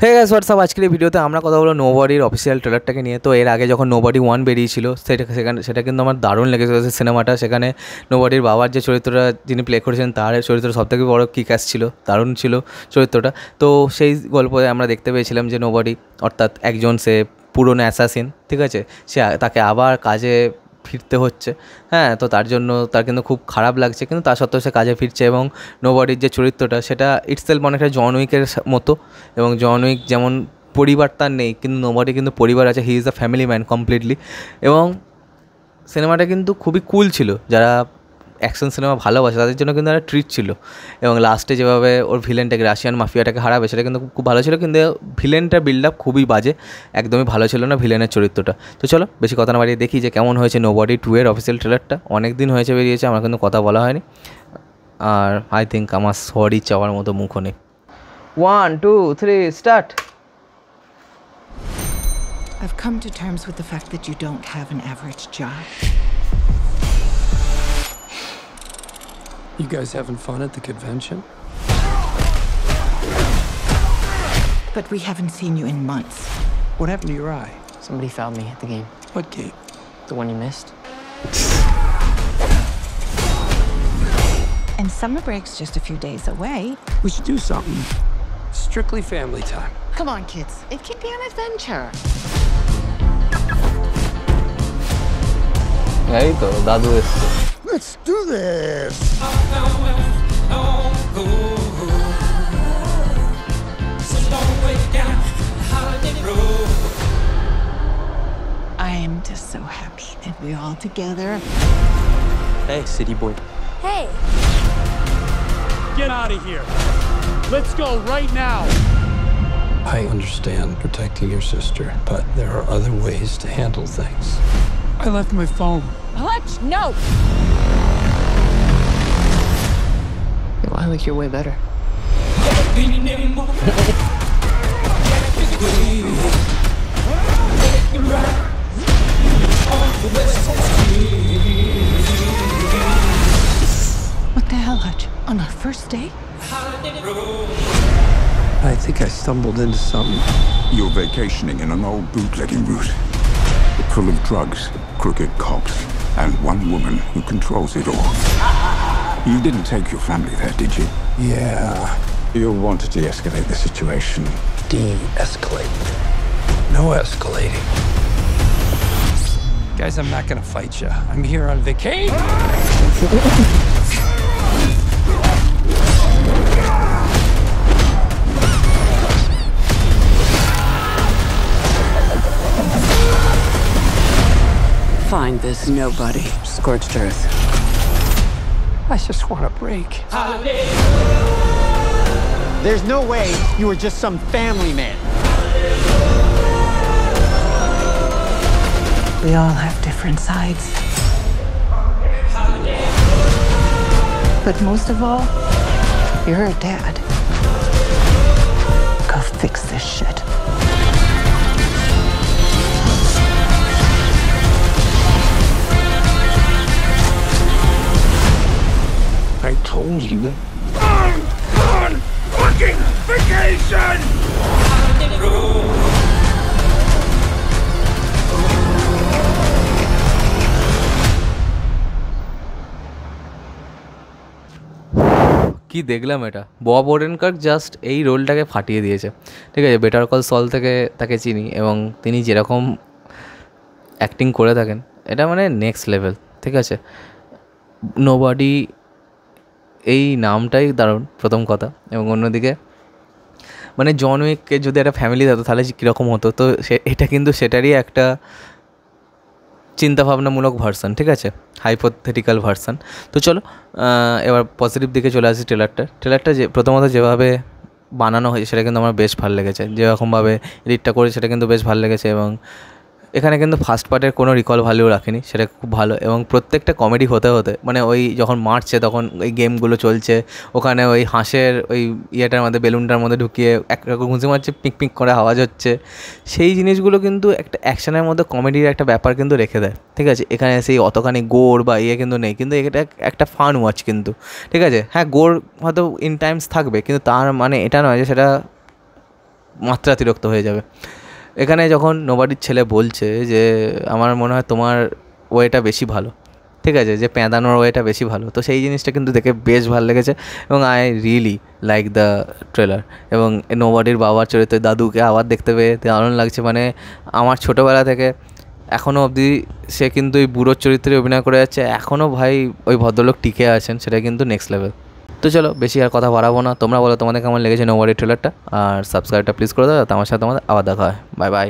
Hey guys WhatsApp, আজকের এই ভিডিওতে আমরা কথা বলবো নোবডির অফিসিয়াল ট্রেলারটাকে নিয়ে। তো এর আগে যখন নোবডি 1 বেরিয়েছিল সেটা কিন্তু আমার দারুণ লেগেছিল সিনেমাটা। সেখানে নোবডির বাবার যে চরিত্রটা যিনি প্লে করেছেন তার চরিত্র সবথেকে বড় কিক-অ্যাস ছিল, দারুণ ছিল চরিত্রটা। তো সেই গল্পে আমরা দেখতে পেয়েছিলাম যে নোবডি অর্থাৎ একজন সে পুরনো অ্যাসাসিন, ঠিক আছে, তাকে আবার কাজে ফিরতে হচ্ছে। হ্যাঁ, তো তার জন্য তার কিন্তু খুব খারাপ লাগছে, কিন্তু তা সত্ত্বেও সে কাজে ফিরছে। এবং নোবডির যে চরিত্রটা সেটা ইটসেলফ অনেকটা জন উইকের মতো। এবং জন উইক যেমন পরিবার তার নেই, কিন্তু নোবডি কিন্তু পরিবার আছে, he is a family man completely. এবং সিনেমাটা কিন্তু খুবই কুল ছিল, যারা অ্যাকশন সিনেমা ভালোবাসে তাদের জন্য কিন্তু একটা ট্রিট ছিল। এবং লাস্টে যেভাবে ওর ভিলেনটাকে, রাশিয়ান মাফিয়াটাকে হারাবে, সেটা কিন্তু খুব ভালো ছিল। কিন্তু ভিলেনটার বিল্ড আপ খুবই বাজে, একদমই ভালো ছিল না ভিলেনের চরিত্রটা। তো চলো বেশি কথা না বাড়িয়ে দেখি যে কেমন হয়েছে নোবডি 2 এর অফিসিয়াল ট্রেলারটা। অনেক দিন হয়েছে বেরিয়েছে, আমার কিন্তু কথা বলা হয়নি। আর আই থিঙ্ক আমার সরি চাওয়ার মতো মুখও নেই। 1 2 3 start. I've come to terms with the fact that you don't have an average job. You guys having fun at the convention? But we haven't seen you in months. What happened to your eye? Somebody found me at the game. What game? The one you missed. And summer break's just a few days away. We should do something. Strictly family time. Come on, kids. It can be an adventure. এই তো দাদু এসছে। Let's do this! I am just so happy that we're all together. Hey, city boy. Hey, Get out of here. Let's go right now. I understand protecting your sister, but there are other ways to handle things. I left my phone. what? No. Yo, I like your way better. What the hell, Hutch? On our first date? I think I stumbled into something. You're vacationing in an old bootlegging route, full of drugs, crooked cops, and one woman who controls it all. You didn't take your family there, did you? Yeah. You'll want to de-escalate the situation. De-escalate. No escalating. Guys, I'm not gonna fight you. I'm here on vacation. Find this nobody. Scorched earth. I just want a break. There's no way you were just some family man. We all have different sides. But most of all, you're a dad. Go fix this shit. I told you. I'm on fucking vacation! কি দেখলাম এটা! Bob ওডেনকার্ক just এই রোলটাকে ফাটিয়ে দিয়েছে, ঠিক আছে। Better call সল থেকে তাকে চিনি, এবং তিনি যেরকম অ্যাক্টিং করে থাকেন এটা মানে নেক্সট লেভেল, ঠিক আছে। নোবডি এই নামটাই দারুণ, প্রথম কথা। এবং অন্যদিকে মানে জন উইকের যদি একটা ফ্যামিলি থাকতো তাহলে কীরকম হতো, তো এটা কিন্তু সেটারই একটা চিন্তাভাবনামূলক ভার্সান, ঠিক আছে, হাইপোথেটিক্যাল ভার্সান। তো চলো এবার পজিটিভ দিকে চলে আসি। ট্রেলারটা যে প্রথমত যেভাবে বানানো হয়েছে সেটা কিন্তু আমার বেশ ভালো লেগেছে, যেরকমভাবে এডিটটা করে সেটা কিন্তু বেশ ভালো লেগেছে। এবং এখানে কিন্তু ফার্স্ট পার্টের কোনো রিকল ভ্যালু রাখেনি, সেটা খুব ভালো। এবং প্রত্যেকটা কমেডি হতে হতে মানে ওই যখন মারছে তখন ওই গেমগুলো চলছে, ওখানে ওই হাঁসের ওই ইয়েটার মধ্যে বেলুনটার মধ্যে ঢুকিয়ে একরকম ঘুষি মারছে, পিক পিক করে আওয়াজ হচ্ছে, সেই জিনিসগুলো কিন্তু একটা অ্যাকশনের মধ্যে কমেডির একটা ব্যাপার কিন্তু রেখে দেয়, ঠিক আছে। এখানে সেই অতখানি গোর বা ইয়ে কিন্তু নেই, কিন্তু এটা একটা ফান ওয়াচ কিন্তু, ঠিক আছে। হ্যাঁ, গোর হয়তো ইন টাইমস থাকবে, কিন্তু তার মানে এটা নয় যে সেটা মাত্রাতিরিক্ত হয়ে যাবে। এখানে যখন নোবডির ছেলে বলছে যে আমার মনে হয় তোমার ওয়েটা বেশি ভালো, ঠিক আছে, যে প্যাঁদানোর ওয়েটা বেশি ভালো, তো সেই জিনিসটা কিন্তু দেখে বেশ ভালো লেগেছে এবং I really like the trailer. এবং নোবডির বাবার চরিত্রে দাদুকে আবার দেখতে পেয়ে দারুণ লাগছে। মানে আমার ছোটোবেলা থেকে এখনও অবধি সে কিন্তু এই বুড়োর চরিত্রে অভিনয় করে যাচ্ছে, এখনও ভাই ওই ভদ্রলোক টিকে আছেন, সেটা কিন্তু নেক্সট লেভেল। তো চলো বেশি আর কথা বাড়াবো না, তোমরা বলো তোমাদের কেমন লেগেছে নোবডির ট্রেলারটা, আর সাবস্ক্রাইবটা প্লিজ করে দাও, আমার সাথে তোমাদের আবার দেখা হয়। Bye bye.